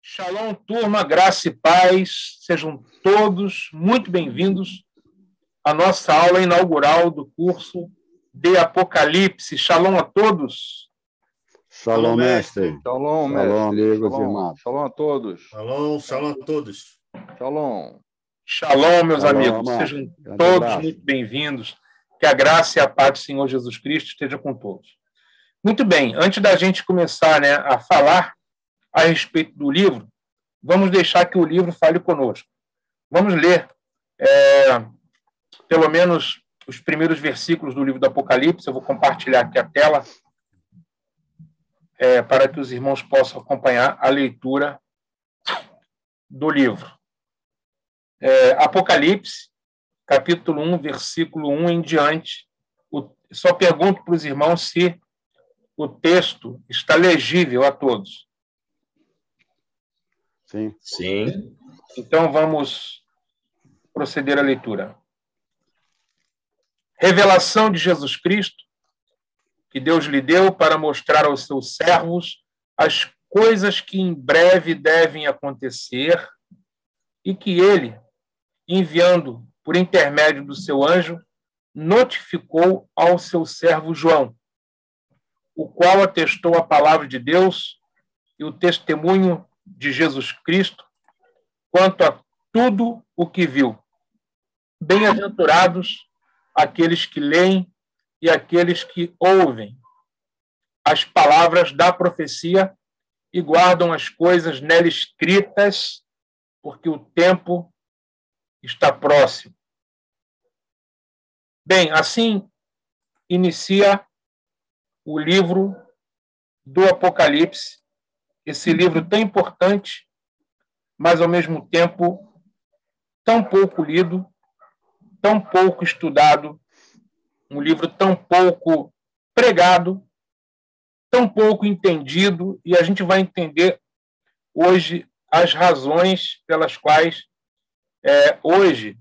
Shalom, turma, graça e paz. Sejam todos muito bem-vindos à nossa aula inaugural do curso de Apocalipse. Shalom a todos. Shalom, mestre. Shalom, mestre. Shalom, amigos e Shalom. irmãos. Shalom a todos. Shalom a todos. Shalom. Shalom, meus Shalom, amigos. irmão. Sejam Grande todos abraço. muito bem-vindos. Que a graça e a paz do Senhor Jesus Cristo esteja com todos. Muito bem, antes da gente começar, a falar a respeito do livro, vamos deixar que o livro fale conosco. Vamos ler pelo menos os primeiros versículos do livro do Apocalipse. Eu vou compartilhar aqui a tela para que os irmãos possam acompanhar a leitura do livro. Apocalipse, capítulo 1, versículo 1 em diante. Só pergunto para os irmãos se o texto está legível a todos. Sim. Então, vamos proceder à leitura. Revelação de Jesus Cristo, que Deus lhe deu para mostrar aos seus servos as coisas que em breve devem acontecer e que ele, enviando por intermédio do seu anjo, notificou ao seu servo João, o qual atestou a palavra de Deus e o testemunho de Jesus Cristo quanto a tudo o que viu. Bem-aventurados aqueles que leem e aqueles que ouvem as palavras da profecia e guardam as coisas nela escritas, porque o tempo está próximo. Bem, assim inicia o livro do Apocalipse, esse livro tão importante, mas ao mesmo tempo tão pouco lido, tão pouco estudado, um livro tão pouco pregado, tão pouco entendido, e a gente vai entender hoje as razões pelas quais hoje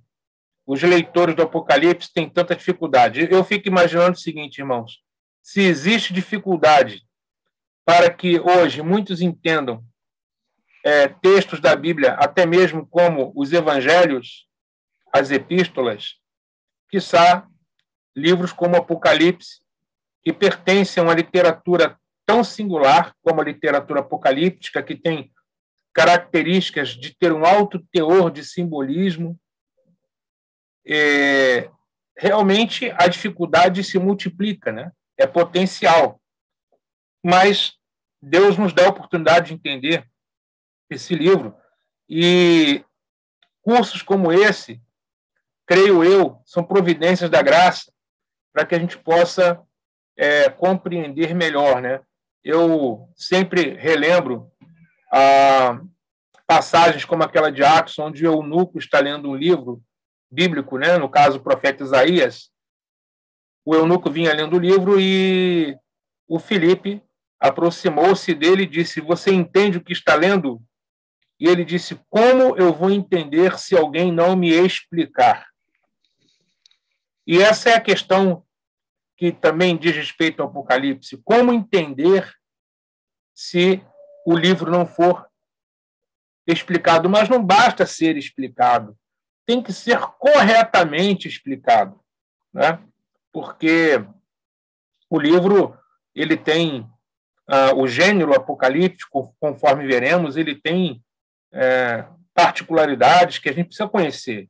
os leitores do Apocalipse têm tanta dificuldade. Eu fico imaginando o seguinte, irmãos: se existe dificuldade para que hoje muitos entendam textos da Bíblia, até mesmo como os evangelhos, as epístolas, quiçá livros como Apocalipse, que pertencem a uma literatura tão singular como a literatura apocalíptica, que tem características de ter um alto teor de simbolismo. Realmente a dificuldade se multiplica, é potencial. Mas Deus nos dá a oportunidade de entender esse livro, e cursos como esse, creio eu, são providências da graça para que a gente possa compreender melhor, Eu sempre relembro passagens como aquela de Atos, onde o eunuco está lendo um livro bíblico, no caso o profeta Isaías. O eunuco vinha lendo o livro e o Filipe aproximou-se dele e disse: "Você entende o que está lendo?" E ele disse: "Como eu vou entender se alguém não me explicar?" E essa é a questão que também diz respeito ao Apocalipse. Como entender se o livro não for explicado? Mas não basta ser explicado, tem que ser corretamente explicado, Porque o livro ele tem o gênero apocalíptico, conforme veremos, ele tem particularidades que a gente precisa conhecer.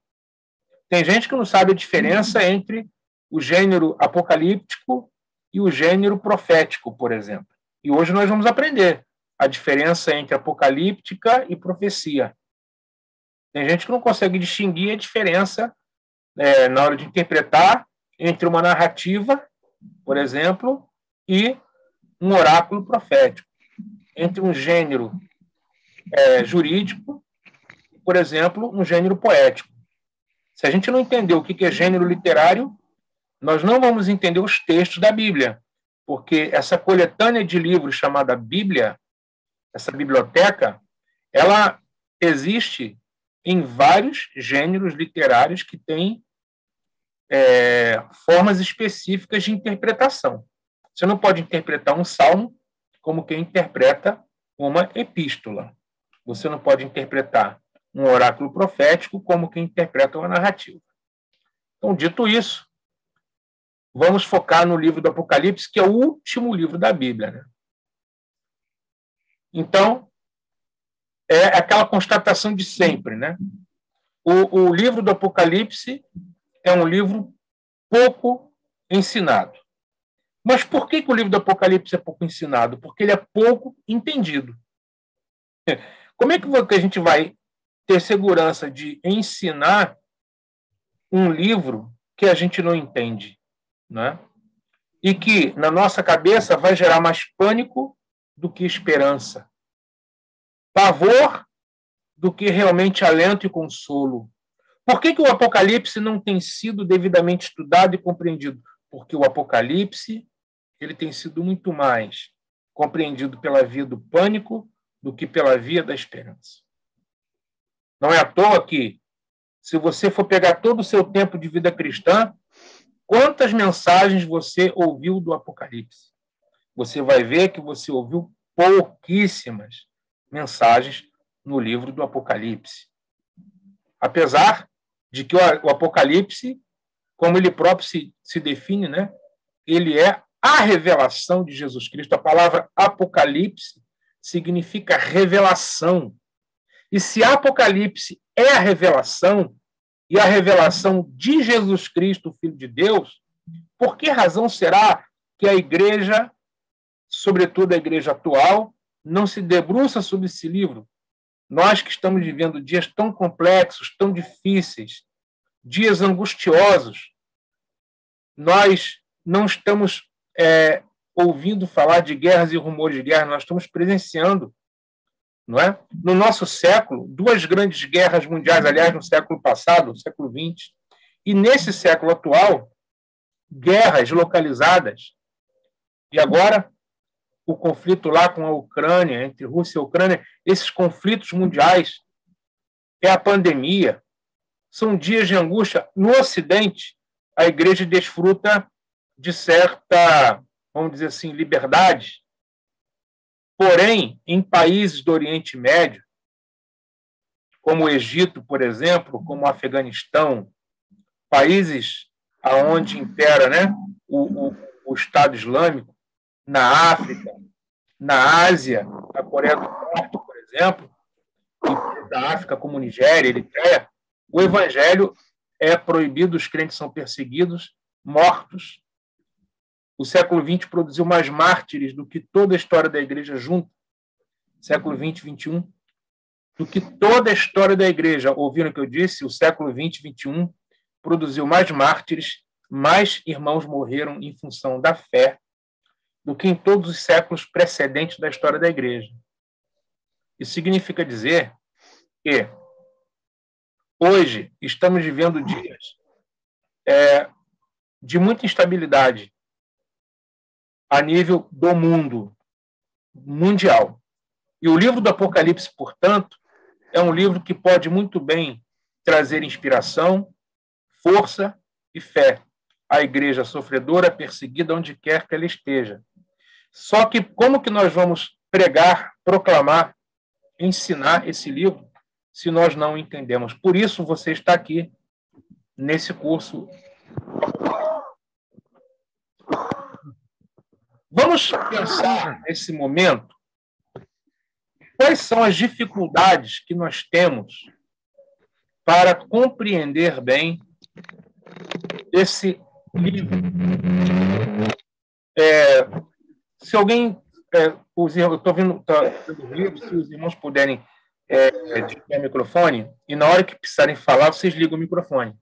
Tem gente que não sabe a diferença entre o gênero apocalíptico e o gênero profético, por exemplo. E hoje nós vamos aprender a diferença entre apocalíptica e profecia. Tem gente que não consegue distinguir a diferença na hora de interpretar entre uma narrativa, por exemplo, e um oráculo profético, entre um gênero jurídico, por exemplo, um gênero poético. Se a gente não entender o que é gênero literário, nós não vamos entender os textos da Bíblia, porque essa coletânea de livros chamada Bíblia, essa biblioteca, ela existe em vários gêneros literários que têm formas específicas de interpretação. Você não pode interpretar um salmo como quem interpreta uma epístola. Você não pode interpretar um oráculo profético como quem interpreta uma narrativa. Então, dito isso, vamos focar no livro do Apocalipse, que é o último livro da Bíblia, né? Então, é aquela constatação de sempre, né? O livro do Apocalipse é um livro pouco ensinado. Mas por que o livro do Apocalipse é pouco ensinado? Porque ele é pouco entendido. Como é que a gente vai ter segurança de ensinar um livro que a gente não entende, né? E que, na nossa cabeça, vai gerar mais pânico do que esperança, pavor do que realmente alento e consolo? Por que o Apocalipse não tem sido devidamente estudado e compreendido? Porque o Apocalipse ele tem sido muito mais compreendido pela via do pânico do que pela via da esperança. Não é à toa que, se você for pegar todo o seu tempo de vida cristã, quantas mensagens você ouviu do Apocalipse? Você vai ver que você ouviu pouquíssimas mensagens no livro do Apocalipse. Apesar de que o Apocalipse, como ele próprio se define, né, ele é a revelação de Jesus Cristo. A palavra Apocalipse significa revelação. E se Apocalipse é a revelação, e a revelação de Jesus Cristo, o Filho de Deus, por que razão será que a igreja, sobretudo a igreja atual, não se debruça sobre esse livro? Nós que estamos vivendo dias tão complexos, tão difíceis, dias angustiosos, nós não estamos ouvindo falar de guerras e rumores de guerra, nós estamos presenciando, não é? No nosso século, 2 grandes guerras mundiais, aliás, no século passado, no século XX, e nesse século atual, guerras localizadas. E agora, o conflito lá com a Ucrânia, entre Rússia e Ucrânia, esses conflitos mundiais, é a pandemia, são dias de angústia. No Ocidente, a igreja desfruta de certa, vamos dizer assim, liberdade. Porém, em países do Oriente Médio, como o Egito, por exemplo, como o Afeganistão, países onde impera, né, o Estado Islâmico, na África, na Ásia, na Coreia do Norte, por exemplo, e da África como Nigéria, Eritreia, o evangelho é proibido, os crentes são perseguidos, mortos. O século XX produziu mais mártires do que toda a história da igreja junta, século XX, XXI, do que toda a história da igreja. Ouviram o que eu disse? O século XX, XXI produziu mais mártires, mais irmãos morreram em função da fé do que em todos os séculos precedentes da história da igreja. Isso significa dizer que hoje estamos vivendo dias de muita instabilidade a nível do mundo mundial. E o livro do Apocalipse, portanto, é um livro que pode muito bem trazer inspiração, força e fé à igreja sofredora, perseguida, onde quer que ela esteja. Só que como que nós vamos pregar, proclamar, ensinar esse livro se nós não entendemos? Por isso você está aqui nesse curso. Vamos pensar nesse momento quais são as dificuldades que nós temos para compreender bem esse livro. Se alguém... eu estou vendo o livro, se os irmãos puderem desligar o microfone, e na hora que precisarem falar, vocês ligam o microfone.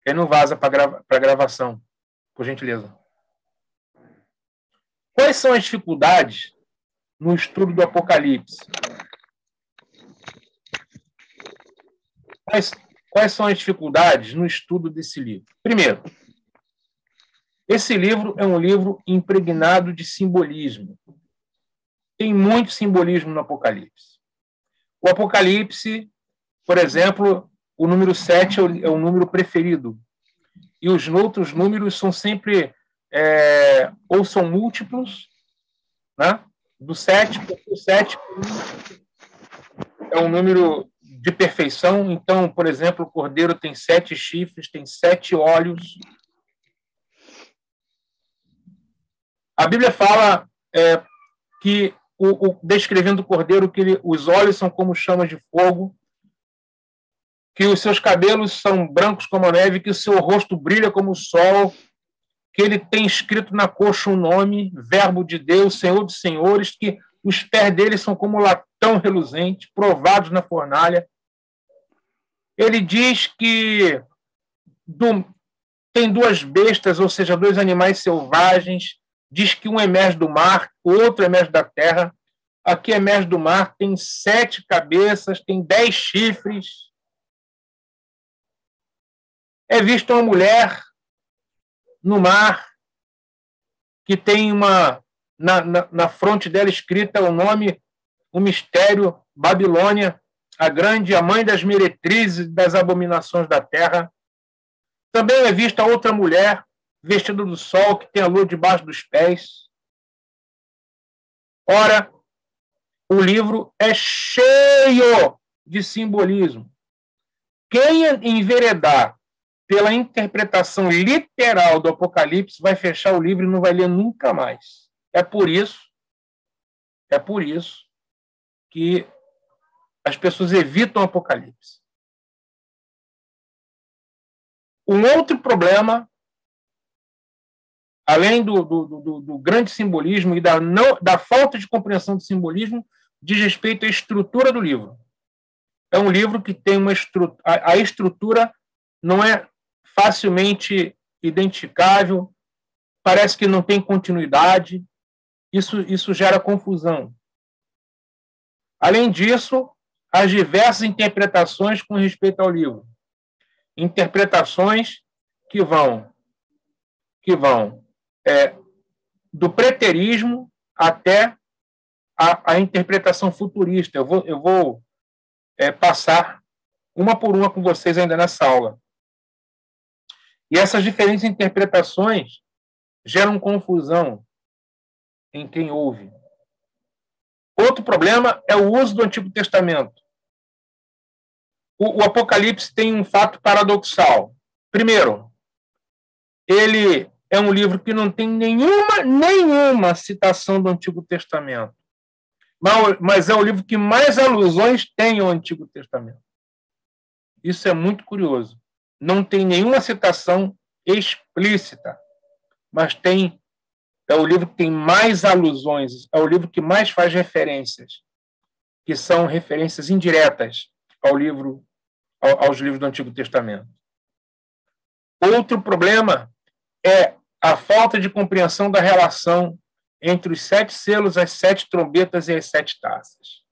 Ele não vaza para a gravação, por gentileza. Quais são as dificuldades no estudo do Apocalipse? Quais são as dificuldades no estudo desse livro? Primeiro, esse livro é um livro impregnado de simbolismo. Tem muito simbolismo no Apocalipse. O Apocalipse, por exemplo, o número 7 é o número preferido. E os outros números são sempre... ou são múltiplos, né? Do 7, porque o 7 é um número de perfeição. Então, por exemplo, o cordeiro tem 7 chifres, tem 7 olhos. A Bíblia fala que, descrevendo o cordeiro, que os olhos são como chamas de fogo, que os seus cabelos são brancos como a neve, que o seu rosto brilha como o sol, que ele tem escrito na coxa um nome, Verbo de Deus, Senhor dos Senhores, que os pés dele são como latão reluzente, provados na fornalha. Ele diz que tem 2 bestas, ou seja, 2 animais selvagens. Diz que um emerge do mar, o outro emerge da terra. Aqui emerge do mar, tem 7 cabeças, tem 10 chifres. É vista uma mulher no mar que tem na fronte dela escrita o nome, o mistério, Babilônia, a grande, a mãe das meretrizes e das abominações da terra. Também é vista outra mulher vestida do sol, que tem a lua debaixo dos pés. Ora, o livro é cheio de simbolismo. Quem enveredar pela interpretação literal do Apocalipse vai fechar o livro e não vai ler nunca mais. É por isso que as pessoas evitam o Apocalipse. Um outro problema, além do grande simbolismo e da falta de compreensão do simbolismo, diz respeito à estrutura do livro. É um livro que tem uma estrutura. A estrutura não é facilmente identificável, parece que não tem continuidade. Isso gera confusão. Além disso, as diversas interpretações com respeito ao livro. Interpretações que vão do preterismo até a interpretação futurista. Eu vou passar uma por uma com vocês ainda nessa aula. E essas diferentes interpretações geram confusão em quem ouve. Outro problema é o uso do Antigo Testamento. O Apocalipse tem um fato paradoxal. Primeiro, ele é um livro que não tem nenhuma citação do Antigo Testamento. Mas é o livro que mais alusões tem ao Antigo Testamento. Isso é muito curioso. Não tem nenhuma citação explícita, mas é o livro que tem mais alusões, é o livro que mais faz referências, que são referências indiretas aos livros do Antigo Testamento. Outro problema é a falta de compreensão da relação entre os 7 selos, as 7 trombetas e as 7 taças.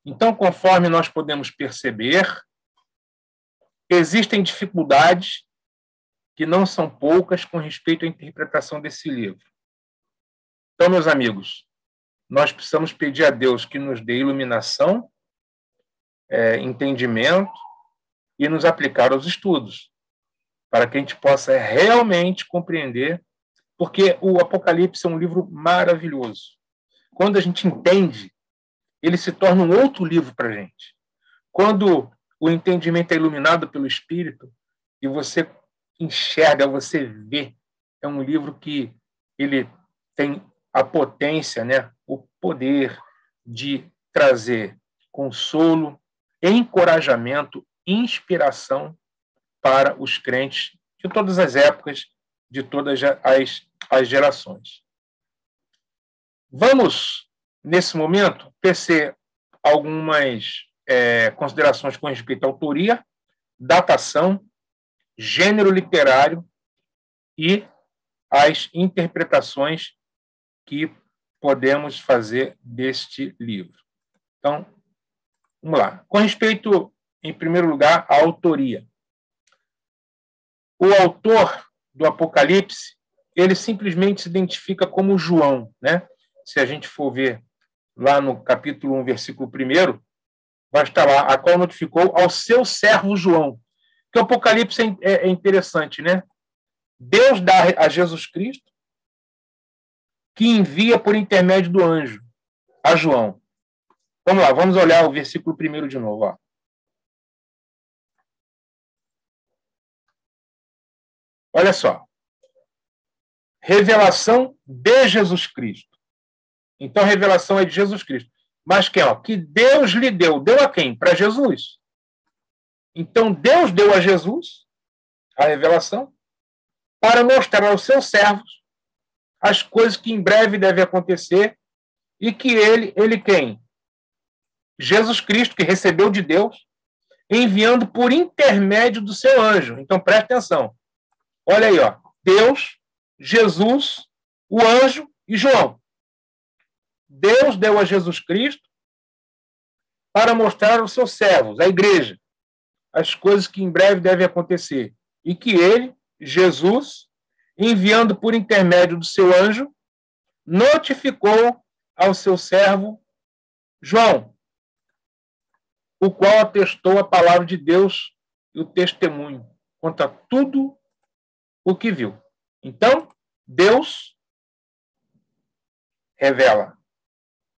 Então, conforme nós podemos perceber, existem dificuldades que não são poucas com respeito à interpretação desse livro. Então, meus amigos, nós precisamos pedir a Deus que nos dê iluminação, entendimento e nos aplicar aos estudos, para que a gente possa realmente compreender, porque o Apocalipse é um livro maravilhoso. Quando a gente entende, ele se torna um outro livro para a gente. Quando o entendimento é iluminado pelo Espírito e você enxerga, você vê, é um livro que ele tem a potência, o poder de trazer consolo, encorajamento, inspiração para os crentes de todas as épocas, de todas as gerações. Vamos, nesse momento, tecer algumas considerações com respeito à autoria, datação, gênero literário e as interpretações que podemos fazer deste livro. Então, vamos lá. Com respeito, em primeiro lugar, à autoria. O autor do Apocalipse, ele simplesmente se identifica como João, Se a gente for ver lá no capítulo 1, versículo 1, vai estar lá, a qual notificou ao seu servo João. Que o Apocalipse é interessante, Deus dá a Jesus Cristo, que envia por intermédio do anjo a João. Vamos lá, vamos olhar o versículo 1 de novo. Ó. Olha só. Revelação de Jesus Cristo. Então, a revelação é de Jesus Cristo. Mas que Deus lhe deu. Deu a quem? Para Jesus. Então, Deus deu a Jesus a revelação para mostrar aos seus servos as coisas que em breve devem acontecer e que ele quem? Jesus Cristo, que recebeu de Deus, enviando por intermédio do seu anjo. Então, preste atenção. Olha aí, ó. Deus, Jesus, o anjo e João. Deus deu a Jesus Cristo para mostrar aos seus servos, a igreja, as coisas que em breve devem acontecer. E que ele, Jesus, enviando por intermédio do seu anjo, notificou ao seu servo João, o qual atestou a palavra de Deus e o testemunho contra tudo o que viu. Então, Deus revela.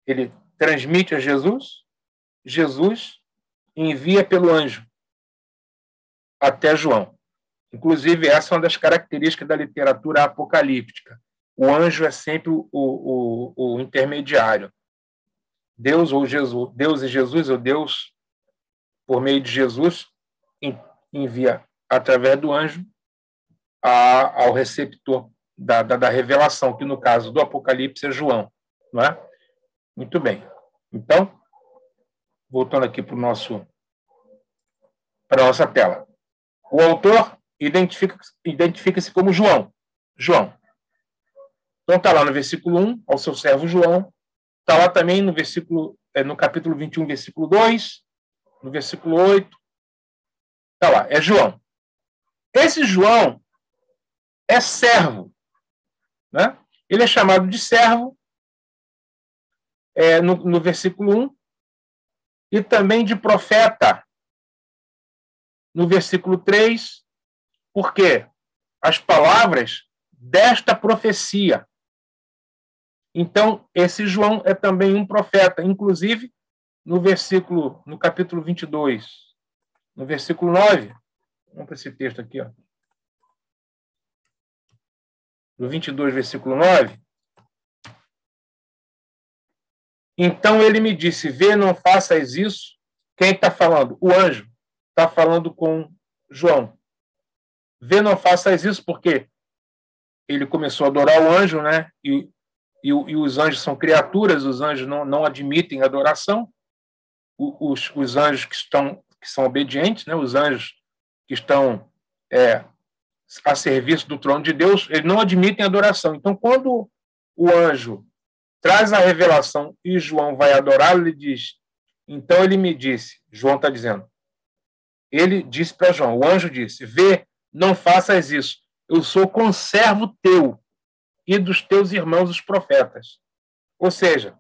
Ele transmite a Jesus, Jesus envia pelo anjo até João. Inclusive, essa é uma das características da literatura apocalíptica. O anjo é sempre o intermediário. Deus ou Jesus, Deus e Jesus, ou Deus, por meio de Jesus, envia através do anjo ao receptor da revelação, que no caso do Apocalipse é João. Não é? Muito bem. Então, voltando aqui para a nossa tela. O autor identifica-se como João. João. Então, está lá no versículo 1, ao seu servo João. Está lá também no capítulo 21, versículo 2, no versículo 8. Está lá, é João. Esse João é servo. Né? Ele é chamado de servo no versículo 1 e também de profeta no versículo 3, porque as palavras desta profecia. Então, esse João é também um profeta, inclusive no capítulo 22, no versículo 9, vamos para esse texto aqui, ó. No 22, versículo 9, então ele me disse, vê, não faças isso. Quem está falando? O anjo está falando com João. Vê, não faças isso, porque ele começou a adorar o anjo, né? E os anjos são criaturas, os anjos não admitem adoração. Os anjos que são obedientes, né? Os anjos que estão a serviço do trono de Deus, eles não admitem adoração. Então, quando o anjo traz a revelação e João vai adorá-lo, ele diz, então ele me disse, João está dizendo, ele disse para João, o anjo disse, vê, não faças isso, eu sou conservo teu e dos teus irmãos, os profetas. Ou seja,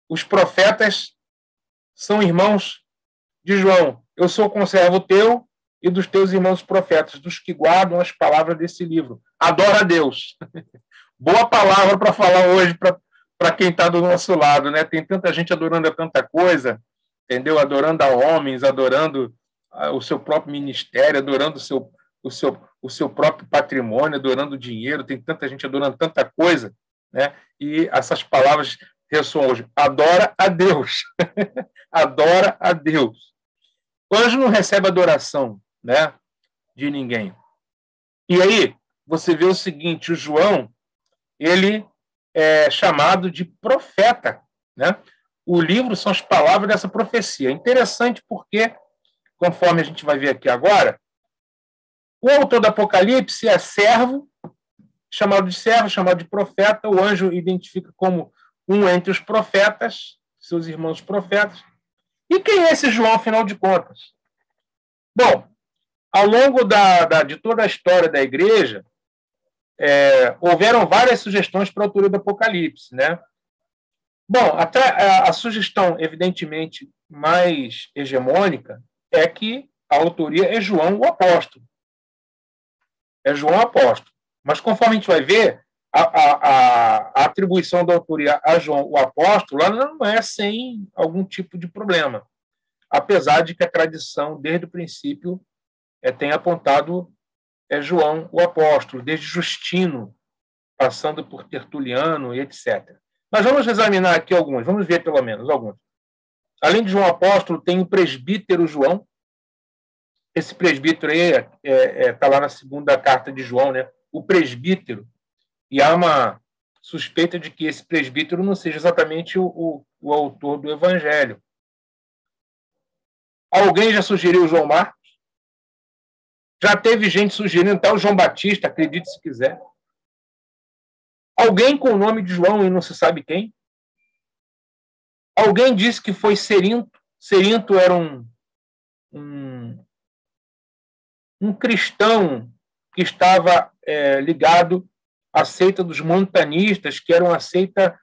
os profetas são irmãos de João. Eu sou conservo teu e dos teus irmãos profetas, dos que guardam as palavras desse livro. Adora a Deus. Boa palavra para falar hoje para quem está do nosso lado, né? Tem tanta gente adorando a tanta coisa, entendeu? Adorando a homens, adorando o seu próprio ministério, adorando o seu próprio patrimônio, adorando o dinheiro. Tem tanta gente adorando tanta coisa, né? E essas palavras ressoam hoje. Adora a Deus. Adora a Deus. O anjo não recebe adoração, né, de ninguém. E aí, você vê o seguinte, o João, ele é chamado de profeta, né? O livro são as palavras dessa profecia. Interessante porque, conforme a gente vai ver aqui agora, o autor do Apocalipse é servo, chamado de servo, chamado de profeta. O anjo identifica como um entre os profetas, seus irmãos profetas. E quem é esse João, afinal de contas? Bom, ao longo de toda a história da igreja, houveram várias sugestões para a autoria do Apocalipse, né? Bom, a sugestão, evidentemente, mais hegemônica é que a autoria é João o apóstolo. É João o apóstolo. Mas, conforme a gente vai ver, a atribuição da autoria a João, o apóstolo, ela não é sem algum tipo de problema, apesar de que a tradição, desde o princípio, tem apontado João, o apóstolo, desde Justino, passando por Tertuliano e etc. Mas vamos examinar aqui alguns, vamos ver pelo menos alguns. Além de João apóstolo, tem o presbítero João. Esse presbítero aí está lá na segunda carta de João, né? O presbítero. E há uma suspeita de que esse presbítero não seja exatamente o autor do evangelho. Alguém já sugeriu João Marcos? Já teve gente sugerindo tal João Batista, acredite se quiser. Alguém com o nome de João e não se sabe quem? Alguém disse que foi Cerinto. Cerinto era um cristão que estava ligado à seita dos montanistas, que era uma seita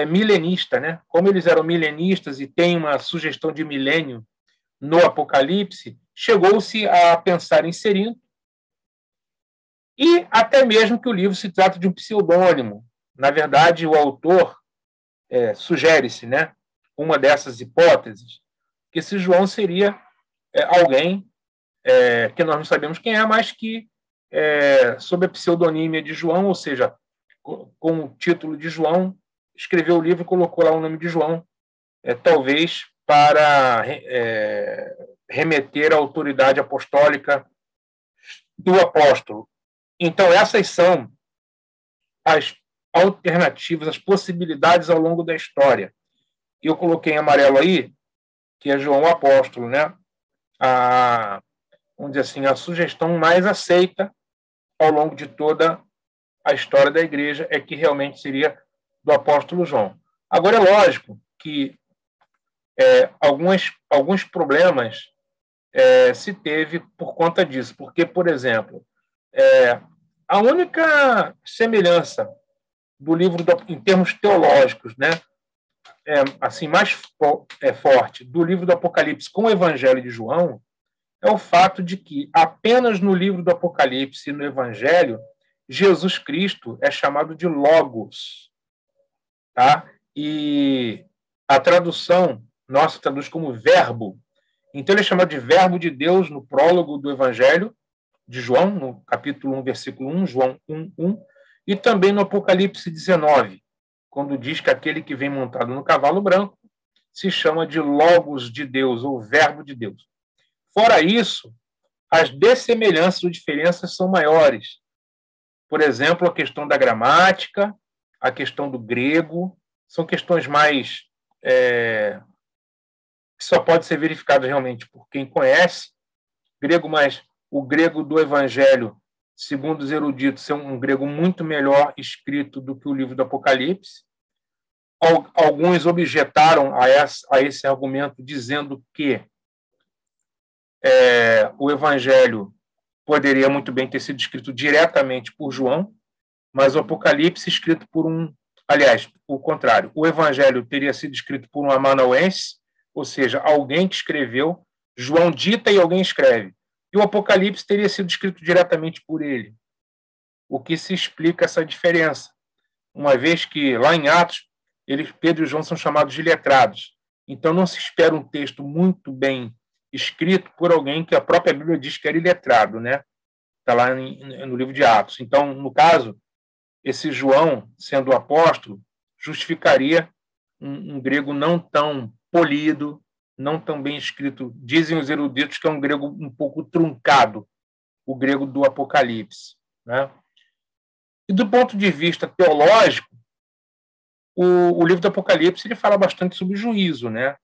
milenista, né? Como eles eram milenistas e tem uma sugestão de milênio no Apocalipse, chegou-se a pensar em Cerinto e até mesmo que o livro se trata de um pseudônimo. Na verdade, o autor sugere-se, né, uma dessas hipóteses, que esse João seria alguém que nós não sabemos quem é, mas que, sob a pseudonímia de João, ou seja, com o título de João, escreveu o livro e colocou lá o nome de João, talvez para remeter à autoridade apostólica do apóstolo. Então, essas são as alternativas, as possibilidades ao longo da história. Eu coloquei em amarelo aí, que é João o Apóstolo, né? Vamos dizer assim, a sugestão mais aceita ao longo de toda a história da igreja é que realmente seria do apóstolo João. Agora, é lógico que alguns problemas se teve por conta disso, porque, por exemplo, a única semelhança do livro, em termos teológicos, né, assim, mais forte do livro do Apocalipse com o Evangelho de João é o fato de que apenas no livro do Apocalipse e no Evangelho Jesus Cristo é chamado de Logos, tá? E a tradução nossa traduz como verbo. Então ele é chamado de verbo de Deus no prólogo do Evangelho de João, no capítulo 1, versículo 1, João 1, 1, e também no Apocalipse 19, quando diz que aquele que vem montado no cavalo branco se chama de Logos de Deus, ou Verbo de Deus. Fora isso, as dessemelhanças ou diferenças são maiores. Por exemplo, a questão da gramática, a questão do grego, são questões mais que só pode ser verificadas realmente por quem conhece grego, mas o grego do Evangelho, segundo os eruditos, é um grego muito melhor escrito do que o livro do Apocalipse. Alguns objetaram a esse argumento, dizendo que o Evangelho poderia muito bem ter sido escrito diretamente por João, mas o Apocalipse escrito por aliás, o contrário, o Evangelho teria sido escrito por um amanuense, ou seja, alguém que escreveu, João dita e alguém escreve. E o Apocalipse teria sido escrito diretamente por ele. O que se explica essa diferença? Uma vez que, lá em Atos, Pedro e João são chamados de letrados. Então, não se espera um texto muito bem escrito por alguém que a própria Bíblia diz que era iletrado, né? Está lá no livro de Atos. Então, no caso, esse João, sendo o apóstolo, justificaria um grego não tão polido, não tão bem escrito. Dizem os eruditos que é um grego um pouco truncado, o grego do Apocalipse, né? E do ponto de vista teológico, o livro do Apocalipse ele fala bastante sobre juízo, né?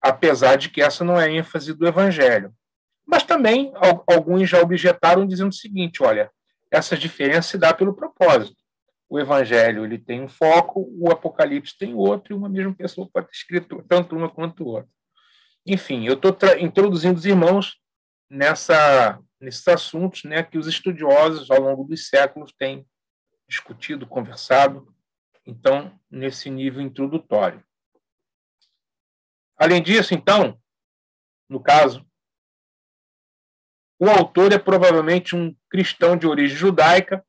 Apesar de que essa não é a ênfase do Evangelho. Mas também alguns já objetaram dizendo o seguinte, olha, essa diferença se dá pelo propósito. O Evangelho ele tem um foco, o Apocalipse tem outro, e uma mesma pessoa pode ter escrito tanto uma quanto outra. Enfim, eu estou introduzindo os irmãos nesses assuntos, né, que os estudiosos, ao longo dos séculos, têm discutido, conversado, então, nesse nível introdutório. Além disso, então, no caso, o autor é provavelmente um cristão de origem judaica,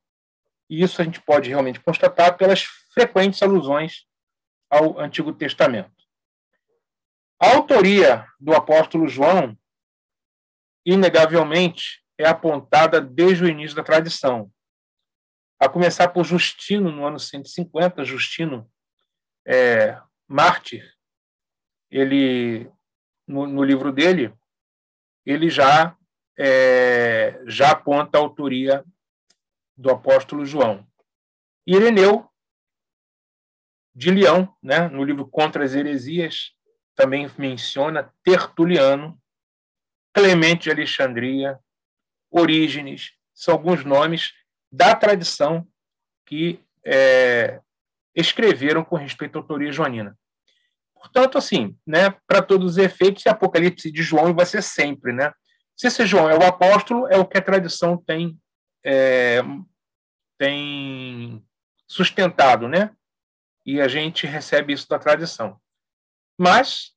E isso a gente pode realmente constatar pelas frequentes alusões ao Antigo Testamento. A autoria do apóstolo João, inegavelmente, é apontada desde o início da tradição. A começar por Justino, no ano 150, Justino, mártir, ele, no livro dele, ele já aponta a autoria do apóstolo João. Ireneu de Leão, né, no livro Contra as Heresias, também menciona Tertuliano, Clemente de Alexandria, Orígenes, são alguns nomes da tradição que escreveram com respeito à autoria joanina. Portanto, assim, né, para todos os efeitos, o Apocalipse de João vai ser sempre, né? Se esse João é o apóstolo, é o que a tradição tem sustentado, né? E a gente recebe isso da tradição. Mas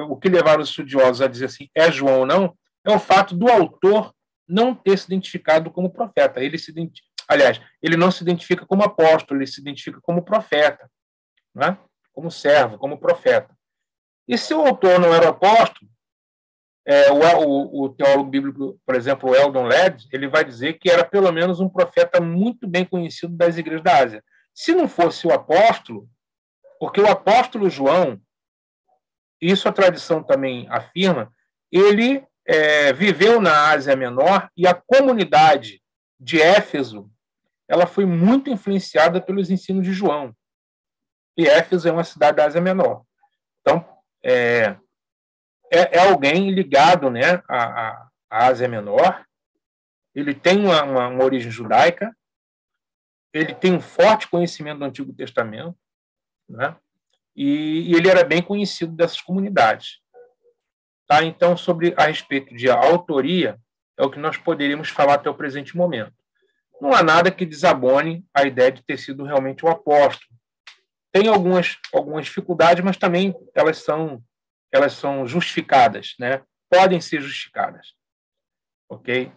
o que levaram os estudiosos a dizer assim, é João ou não, é o fato do autor não ter se identificado como profeta. Aliás, ele não se identifica como apóstolo, ele se identifica como profeta, né? Como servo, como profeta. E se o autor não era o apóstolo, o teólogo bíblico, por exemplo, o Eldon Ladd, ele vai dizer que era pelo menos um profeta muito bem conhecido das igrejas da Ásia. Se não fosse o apóstolo, porque o apóstolo João, isso a tradição também afirma, ele viveu na Ásia Menor e a comunidade de Éfeso ela foi muito influenciada pelos ensinos de João. E Éfeso é uma cidade da Ásia Menor. Então, é alguém ligado, né, à Ásia Menor, ele tem uma origem judaica, ele tem um forte conhecimento do Antigo Testamento, né, e ele era bem conhecido dessas comunidades. Tá? Então, a respeito de autoria, é o que nós poderíamos falar até o presente momento. Não há nada que desabone a ideia de ter sido realmente o apóstolo. Tem algumas dificuldades, mas também elas são justificadas, né? Podem ser justificadas. Ok?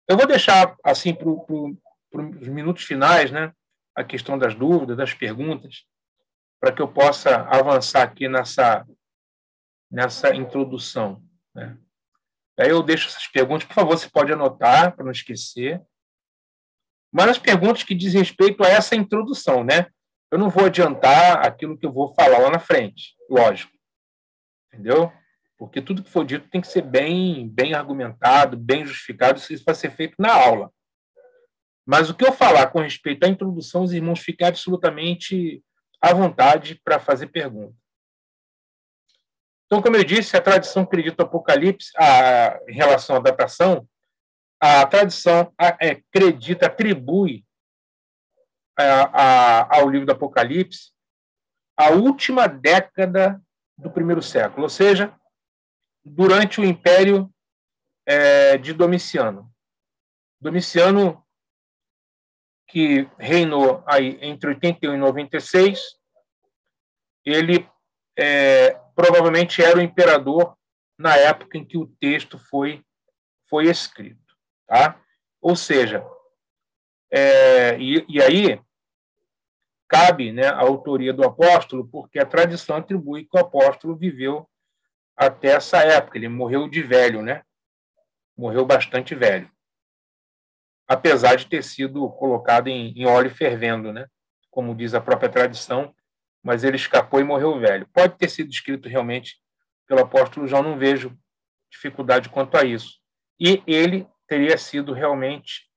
Eu vou deixar, assim, para os minutos finais, né, a questão das dúvidas, das perguntas, para que eu possa avançar aqui nessa introdução. Né? Aí eu deixo essas perguntas, por favor, você pode anotar, para não esquecer. Mas as perguntas que dizem respeito a essa introdução, né? Eu não vou adiantar aquilo que eu vou falar lá na frente, lógico. Entendeu? Porque tudo que for dito tem que ser bem argumentado, bem justificado, isso vai ser feito na aula. Mas o que eu falar com respeito à introdução, os irmãos fiquem absolutamente à vontade para fazer pergunta. Então, como eu disse, a tradição acredita o Apocalipse em relação à datação, a tradição atribui ao livro do Apocalipse a última década do primeiro século, ou seja, durante o império de Domiciano. Domiciano, que reinou aí entre 81 e 96, ele provavelmente era o imperador na época em que o texto foi escrito. Tá? Ou seja, e aí cabe, né, a autoria do apóstolo, porque a tradição atribui que o apóstolo viveu até essa época. Ele morreu de velho, né? Morreu bastante velho. Apesar de ter sido colocado em óleo fervendo, né? Como diz a própria tradição, mas ele escapou e morreu velho. Pode ter sido escrito realmente pelo apóstolo João, não vejo dificuldade quanto a isso. E ele teria sido realmente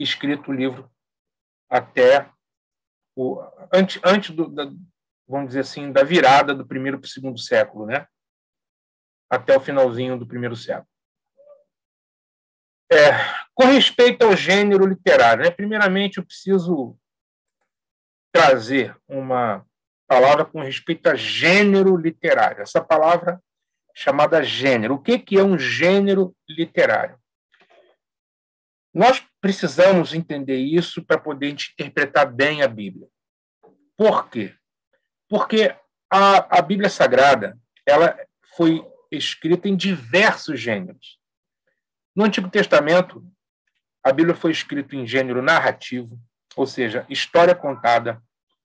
escrito o livro até antes vamos dizer assim, da virada do primeiro para o segundo século, né? Até o finalzinho do primeiro século. Com respeito ao gênero literário, né? Primeiramente, eu preciso trazer uma palavra com respeito a gênero literário. Essa palavra chamada gênero. O que é um gênero literário? Nós precisamos entender isso para poder interpretar bem a Bíblia. Por quê? Porque a Bíblia Sagrada ela foi escrita em diversos gêneros. No Antigo Testamento, a Bíblia foi escrita em gênero narrativo, ou seja, história contada.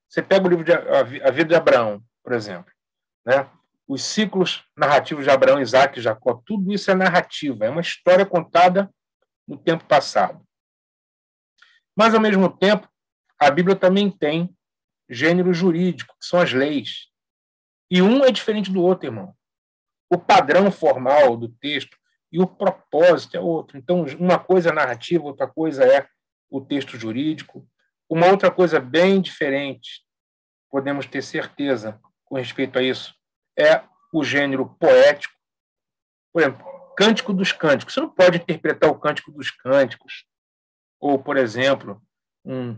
Você pega o livro de a vida de Abraão, por exemplo, né? Os ciclos narrativos de Abraão, Isaac e Jacó, tudo isso é narrativa, é uma história contada no tempo passado. Mas, ao mesmo tempo, a Bíblia também tem gênero jurídico, que são as leis. E um é diferente do outro, irmão. O padrão formal do texto e o propósito é outro. Então, uma coisa é narrativa, outra coisa é o texto jurídico. Uma outra coisa bem diferente, podemos ter certeza com respeito a isso, é o gênero poético. Por exemplo, Cântico dos Cânticos. Você não pode interpretar o Cântico dos Cânticos, ou, por exemplo, um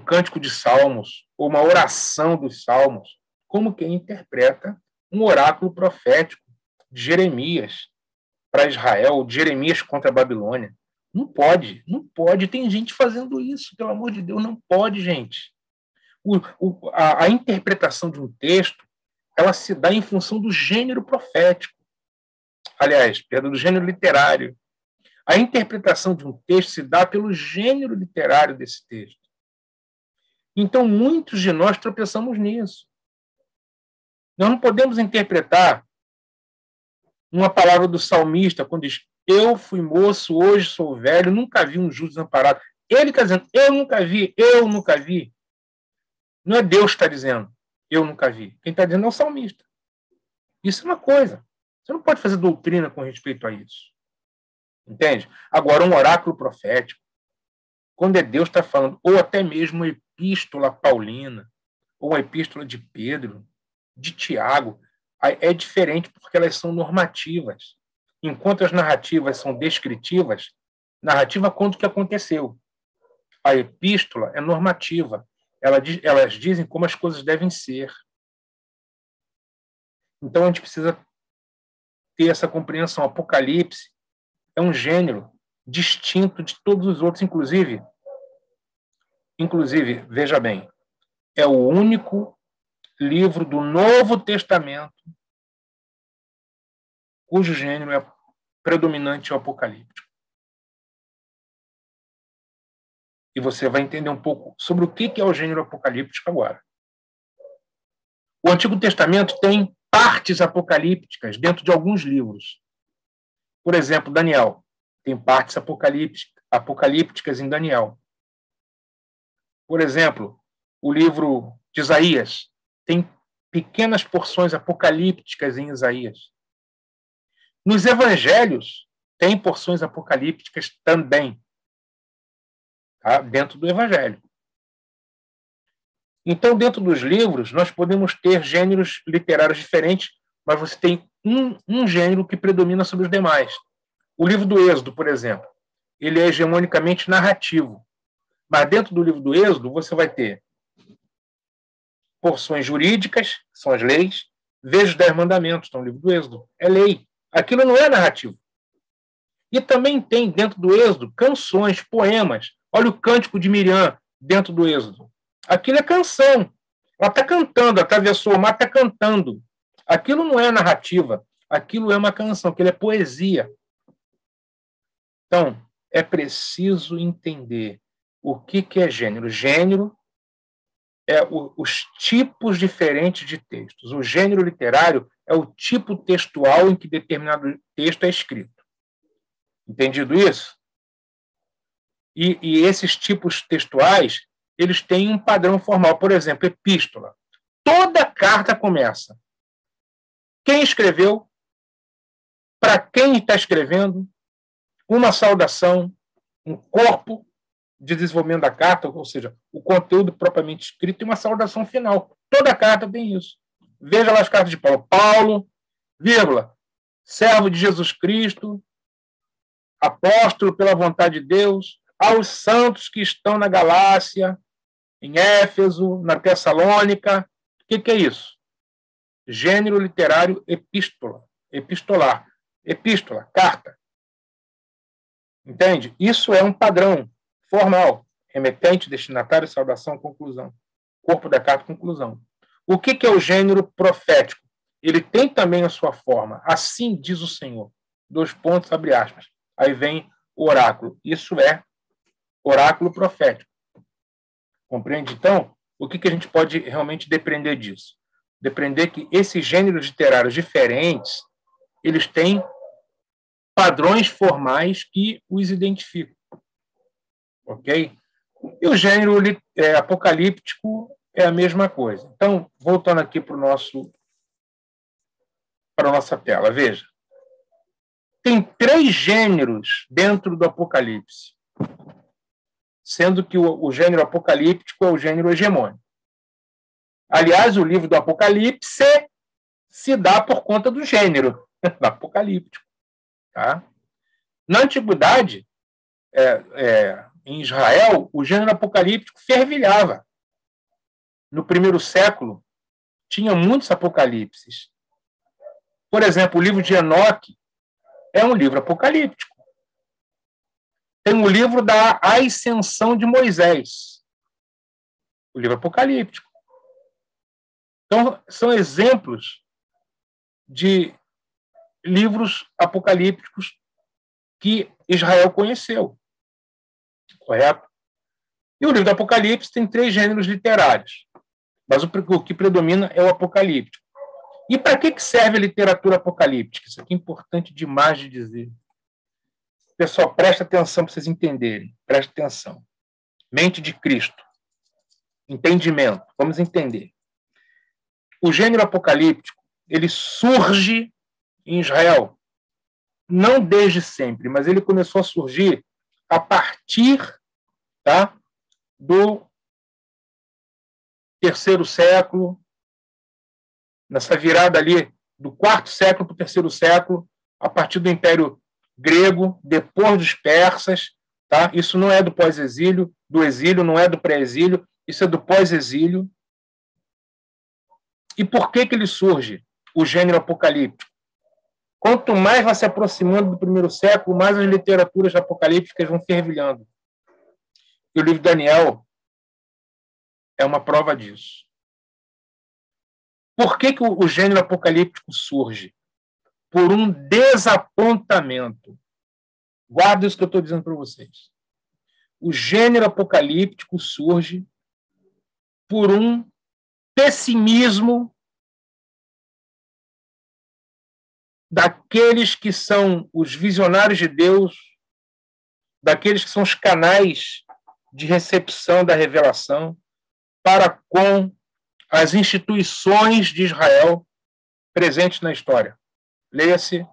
cântico de salmos, ou uma oração dos salmos, como quem interpreta um oráculo profético de Jeremias para Israel, de Jeremias contra a Babilônia. Não pode, não pode. Tem gente fazendo isso, pelo amor de Deus, não pode, gente. A interpretação de um texto, ela se dá em função do gênero profético. Aliás, do gênero literário. A interpretação de um texto se dá pelo gênero literário desse texto. Então, muitos de nós tropeçamos nisso. Nós não podemos interpretar uma palavra do salmista quando diz: eu fui moço, hoje sou velho, nunca vi um justo desamparado. Ele está dizendo: eu nunca vi, eu nunca vi. Não é Deus que está dizendo: eu nunca vi. Quem está dizendo é o salmista. Isso é uma coisa. Você não pode fazer doutrina com respeito a isso. Entende? Agora, um oráculo profético, quando é Deus está falando, ou até mesmo uma epístola paulina, ou uma epístola de Pedro, de Tiago, é diferente porque elas são normativas. Enquanto as narrativas são descritivas, narrativa conta o que aconteceu. A epístola é normativa. Elas dizem como as coisas devem ser. Então, a gente precisa ter essa compreensão. Apocalipse é um gênero distinto de todos os outros, inclusive, veja bem, é o único livro do Novo Testamento cujo gênero é predominante ao apocalíptico. E você vai entender um pouco sobre o que é o gênero apocalíptico agora. O Antigo Testamento tem partes apocalípticas dentro de alguns livros. Por exemplo, Daniel tem partes apocalípticas em Daniel. Por exemplo, o livro de Isaías tem pequenas porções apocalípticas em Isaías. Nos evangelhos, tem porções apocalípticas também, tá? Dentro do evangelho. Então, dentro dos livros, nós podemos ter gêneros literários diferentes, mas você tem um gênero que predomina sobre os demais. O livro do Êxodo, por exemplo, ele é hegemonicamente narrativo. Mas dentro do livro do Êxodo, você vai ter porções jurídicas, que são as leis, veja os 10 mandamentos, estão no livro do Êxodo. É lei. Aquilo não é narrativo. E também tem, dentro do Êxodo, canções, poemas. Olha o cântico de Miriam dentro do Êxodo. Aquilo é canção. Ela está cantando, atravessou o mar, está cantando. Aquilo não é narrativa. Aquilo é uma canção, aquilo é poesia. Então, é preciso entender o que é gênero. Gênero é os tipos diferentes de textos. O gênero literário é o tipo textual em que determinado texto é escrito. Entendido isso? E esses tipos textuais, eles têm um padrão formal. Por exemplo, epístola. Toda carta começa. Quem escreveu? Para quem está escrevendo? Uma saudação, um corpo de desenvolvimento da carta, ou seja, o conteúdo propriamente escrito e uma saudação final. Toda carta tem isso. Veja lá as cartas de Paulo. Paulo, vírgula, servo de Jesus Cristo, apóstolo pela vontade de Deus, aos santos que estão na Galácia, em Éfeso, na Tessalônica. O que é isso? Gênero literário epistolar. Epístola, carta. Entende? Isso é um padrão formal. Remetente, destinatário, saudação, conclusão. Corpo da carta, conclusão. O que é o gênero profético? Ele tem também a sua forma. Assim diz o Senhor. 2 pontos, abre aspas. Aí vem o oráculo. Isso é oráculo profético. Compreende? Então, o que a gente pode realmente depender disso? Depender que esses gêneros literários diferentes, eles têm padrões formais que os identificam. Ok? E o gênero apocalíptico é a mesma coisa. Então, voltando aqui para a nossa tela, veja. Tem 3 gêneros dentro do Apocalipse, sendo que o gênero apocalíptico é o gênero hegemônico. Aliás, o livro do Apocalipse se dá por conta do gênero apocalíptico. Tá? Na Antiguidade, em Israel, o gênero apocalíptico fervilhava. No 1º século, tinha muitos apocalipses. Por exemplo, o livro de Enoque é um livro apocalíptico. Tem o livro da Ascensão de Moisés, o livro apocalíptico. Então, são exemplos de livros apocalípticos que Israel conheceu. Correto? E o livro do Apocalipse tem 3 gêneros literários, mas o que predomina é o apocalíptico. E para que serve a literatura apocalíptica? Isso aqui é importante demais de dizer. Pessoal, presta atenção para vocês entenderem. Presta atenção. Mente de Cristo. Entendimento. Vamos entender. O gênero apocalíptico, ele surge em Israel. Não desde sempre, mas ele começou a surgir a partir, tá, do 3º século, nessa virada ali do 4º século para o 3º século, a partir do Império Grego, depois dos persas. Tá? Isso não é do pós-exílio, do exílio, não é do pré-exílio, isso é do pós-exílio. E por que ele surge, o gênero apocalíptico? Quanto mais vai se aproximando do 1º século, mais as literaturas apocalípticas vão fervilhando. E o livro de Daniel é uma prova disso. Por que o gênero apocalíptico surge? Por um desapontamento. Guarda isso que eu estou dizendo para vocês. O gênero apocalíptico surge por um pessimismo daqueles que são os visionários de Deus, daqueles que são os canais de recepção da revelação para com as instituições de Israel presentes na história. Leia-se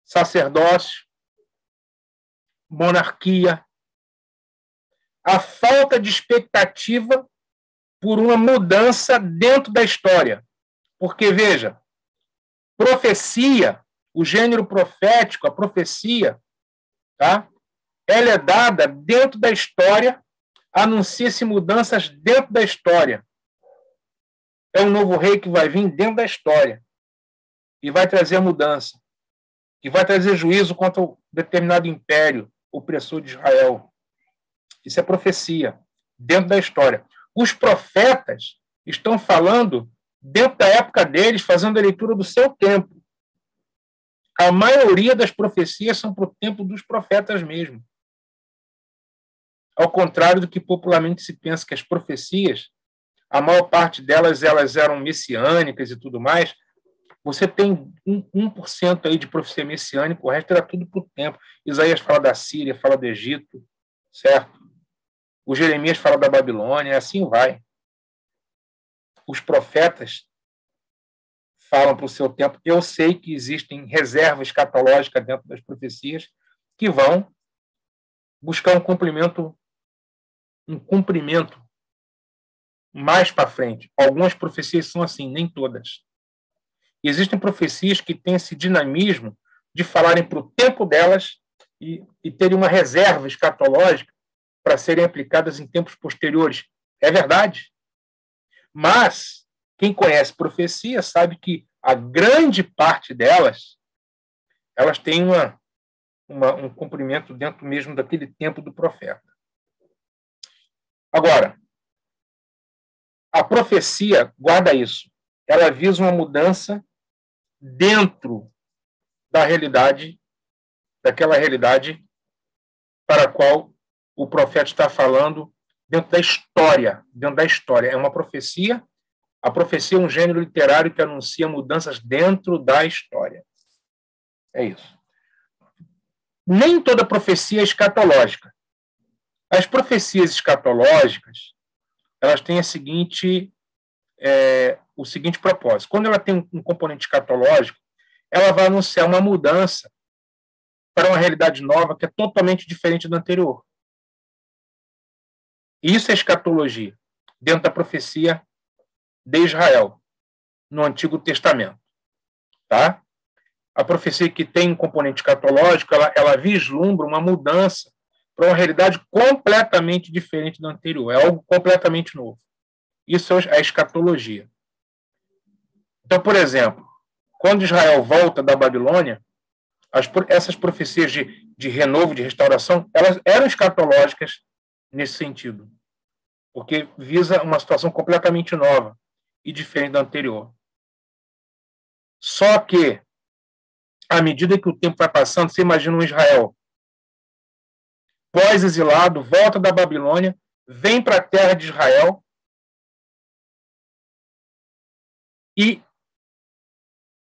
sacerdócio, monarquia, a falta de expectativa por uma mudança dentro da história. Porque, veja, profecia, o gênero profético, a profecia, tá? Ela é dada dentro da história, anuncia-se mudanças dentro da história. É um novo rei que vai vir dentro da história e vai trazer a mudança, e vai trazer juízo contra um determinado império opressor de Israel. Isso é profecia, dentro da história. Os profetas estão falando dentro da época deles, fazendo a leitura do seu tempo. A maioria das profecias são para o tempo dos profetas mesmo. Ao contrário do que popularmente se pensa, que as profecias, a maior parte delas, elas eram messiânicas e tudo mais. Você tem 1% aí de profecia messiânica, o resto era tudo para o tempo. Isaías fala da Síria, fala do Egito, certo? O Jeremias fala da Babilônia, assim vai. Os profetas falam para o seu tempo. Eu sei que existem reservas escatológicas dentro das profecias que vão buscar um cumprimento mais para frente. Algumas profecias são assim, nem todas. Existem profecias que têm esse dinamismo de falarem para o tempo delas e terem uma reserva escatológica para serem aplicadas em tempos posteriores. É verdade. Mas quem conhece profecia sabe que a grande parte delas, elas têm um cumprimento dentro mesmo daquele tempo do profeta. Agora, a profecia, guarda isso, ela visa uma mudança dentro da realidade daquela realidade para a qual o profeta está falando dentro da história. Dentro da história. É uma profecia. A profecia é um gênero literário que anuncia mudanças dentro da história. É isso. Nem toda profecia é escatológica. As profecias escatológicas, elas têm o seguinte propósito. Quando ela tem um componente escatológico, ela vai anunciar uma mudança para uma realidade nova que é totalmente diferente da anterior. E isso é escatologia, dentro da profecia de Israel, no Antigo Testamento. Tá? A profecia que tem um componente escatológico, ela vislumbra uma mudança para uma realidade completamente diferente da anterior. É algo completamente novo. Isso é a escatologia. Então, por exemplo, quando Israel volta da Babilônia, essas profecias de renovo, de restauração, elas eram escatológicas nesse sentido, porque visa uma situação completamente nova e diferente da anterior. Só que, à medida que o tempo vai passando, você imagina um Israel pós-exilado, volta da Babilônia, vem para a terra de Israel e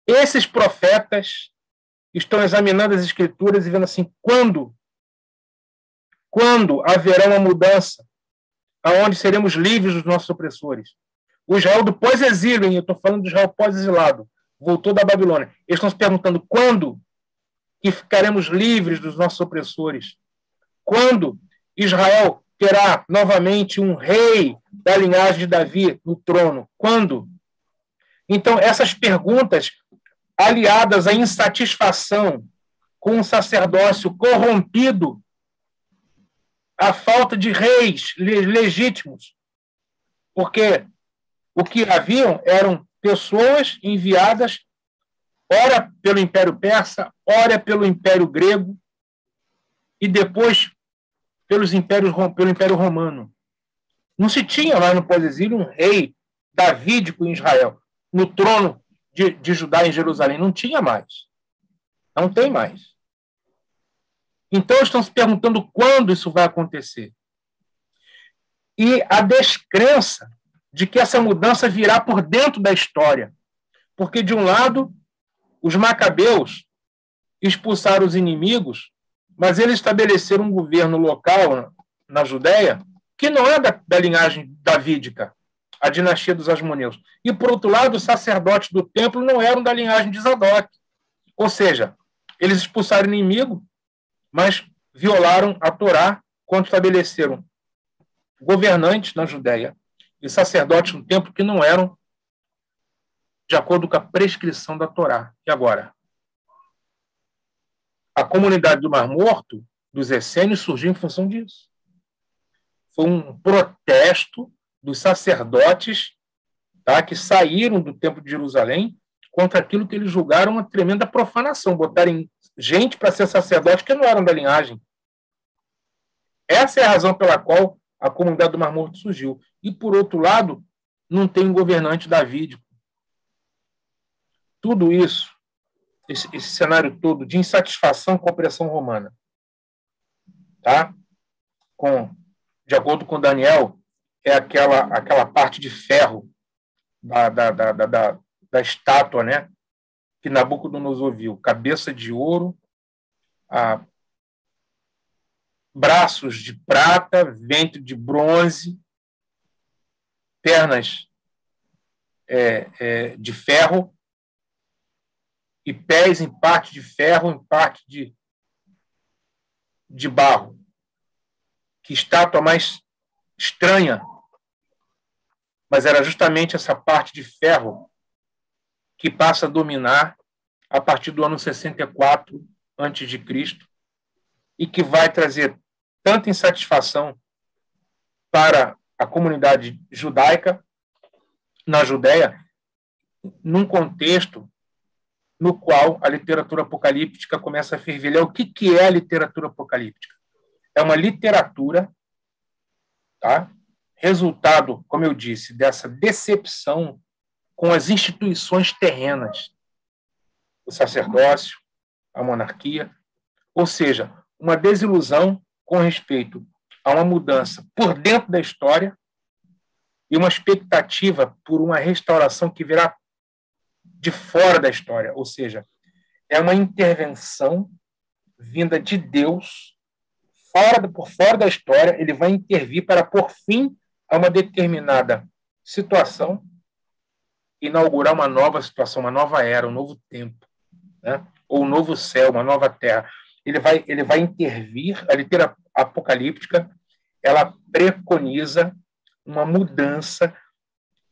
esses profetas estão examinando as Escrituras e vendo assim, quando haverá uma mudança aonde seremos livres dos nossos opressores? O Israel do pós-exílio, eu estou falando do Israel pós-exilado, voltou da Babilônia. Eles estão se perguntando quando que ficaremos livres dos nossos opressores? Quando Israel terá novamente um rei da linhagem de Davi no trono? Quando? Então, essas perguntas, aliadas à insatisfação com um sacerdócio corrompido, à falta de reis legítimos, porque o que haviam eram pessoas enviadas, ora pelo Império Persa, ora pelo Império Grego, e depois pelo Império Romano. Não se tinha lá no pós-exílio um rei davídico em Israel, no trono de Judá em Jerusalém. Não tinha mais. Não tem mais. Então, estão se perguntando quando isso vai acontecer. E a descrença de que essa mudança virá por dentro da história. Porque, de um lado, os macabeus expulsaram os inimigos, mas eles estabeleceram um governo local na Judéia que não é da linhagem davídica, a dinastia dos Asmoneus. E, por outro lado, os sacerdotes do templo não eram da linhagem de Zadok. Ou seja, eles expulsaram o inimigo, mas violaram a Torá quando estabeleceram governantes na Judéia e sacerdotes no templo que não eram de acordo com a prescrição da Torá. E agora? A comunidade do Mar Morto, dos essênios, surgiu em função disso. Foi um protesto dos sacerdotes, tá, que saíram do Templo de Jerusalém contra aquilo que eles julgaram uma tremenda profanação, botarem gente para ser sacerdote que não eram da linhagem. Essa é a razão pela qual a comunidade do Mar Morto surgiu. E, por outro lado, não tem um governante davídico. Tudo isso, esse cenário todo de insatisfação com a opressão romana, tá? De acordo com Daniel, é aquela parte de ferro da estátua, né, que Nabucodonosor viu. Cabeça de ouro, braços de prata, ventre de bronze, pernas de ferro e pés em parte de ferro, em parte de barro. Que estátua mais estranha! Mas era justamente essa parte de ferro que passa a dominar a partir do ano 64 a.C. e que vai trazer tanta insatisfação para a comunidade judaica na Judéia, num contexto no qual a literatura apocalíptica começa a fervilhar. O que é a literatura apocalíptica? É uma literatura, tá, resultado, como eu disse, dessa decepção com as instituições terrenas, o sacerdócio, a monarquia, Ou seja, uma desilusão com respeito a uma mudança por dentro da história e uma expectativa por uma restauração que virá de fora da história. Ou seja, é uma intervenção vinda de Deus por fora da história. Ele vai intervir para pôr fim a uma determinada situação, inaugurar uma nova situação, uma nova era, um novo tempo, né? Ou um novo céu, uma nova terra. Ele vai intervir. A literatura apocalíptica, ela preconiza uma mudança,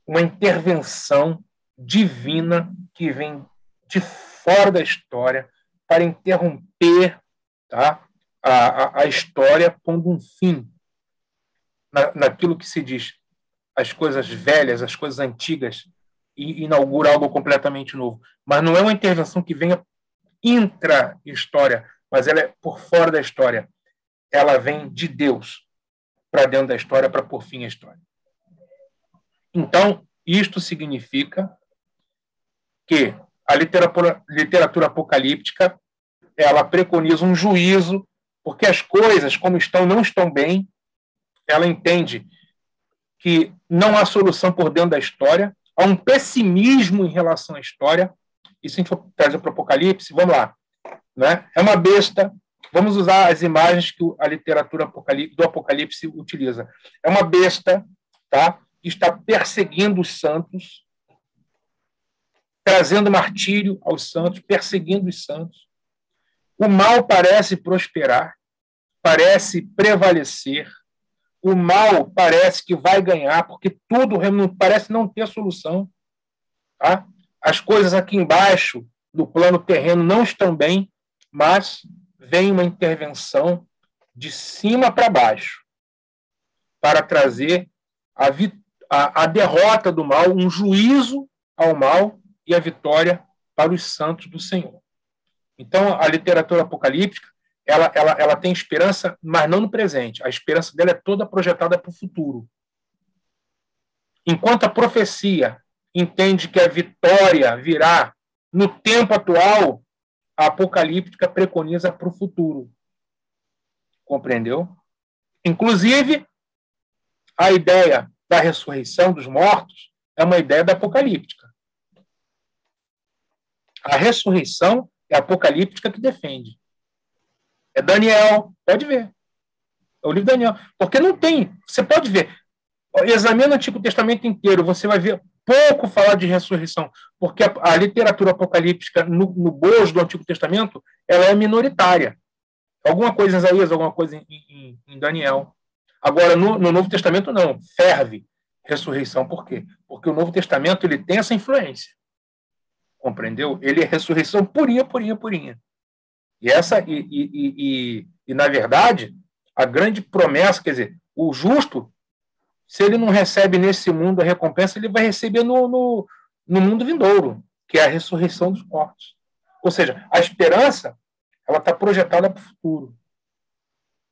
uma intervenção divina que vem de fora da história para interromper, tá, a história, pondo um fim naquilo que se diz as coisas velhas, as coisas antigas, e inaugura algo completamente novo. Mas não é uma intervenção que venha intra-história, mas ela é por fora da história. Ela vem de Deus para dentro da história, para pôr fim à história. Então, isto significa que a literatura apocalíptica, ela preconiza um juízo, porque as coisas, como estão, não estão bem. Ela entende que não há solução por dentro da história, há um pessimismo em relação à história. E se a gente for trazer para o Apocalipse, vamos lá, né? É uma besta. Vamos usar as imagens que a literatura do Apocalipse utiliza. É uma besta, tá? Que está perseguindo os santos, trazendo martírio aos santos, perseguindo os santos. O mal parece prosperar, parece prevalecer. O mal parece que vai ganhar, porque tudo parece não ter solução. Tá? As coisas aqui embaixo, do plano terreno, não estão bem, mas vem uma intervenção de cima para baixo para trazer a derrota do mal, um juízo ao mal e a vitória para os santos do Senhor. Então, a literatura apocalíptica, ela tem esperança, mas não no presente. A esperança dela é toda projetada para o futuro. Enquanto a profecia entende que a vitória virá no tempo atual, a apocalíptica preconiza para o futuro. Compreendeu? Inclusive, a ideia da ressurreição dos mortos é uma ideia da apocalíptica. A ressurreição é a apocalíptica que defende. É Daniel, pode ver. É o livro de Daniel. Porque não tem, você pode ver, examina o Antigo Testamento inteiro, você vai ver pouco falar de ressurreição, porque a literatura apocalíptica no bojo do Antigo Testamento, ela é minoritária. Alguma coisa em Isaías, alguma coisa em Daniel. Agora, no Novo Testamento, não. Ferve ressurreição. Por quê? Porque o Novo Testamento ele tem essa influência. Compreendeu? Ele é ressurreição purinha, purinha, purinha. E na verdade, a grande promessa, quer dizer, o justo, se ele não recebe nesse mundo a recompensa, ele vai receber no mundo vindouro, que é a ressurreição dos mortos. Ou seja, a esperança, ela está projetada para o futuro.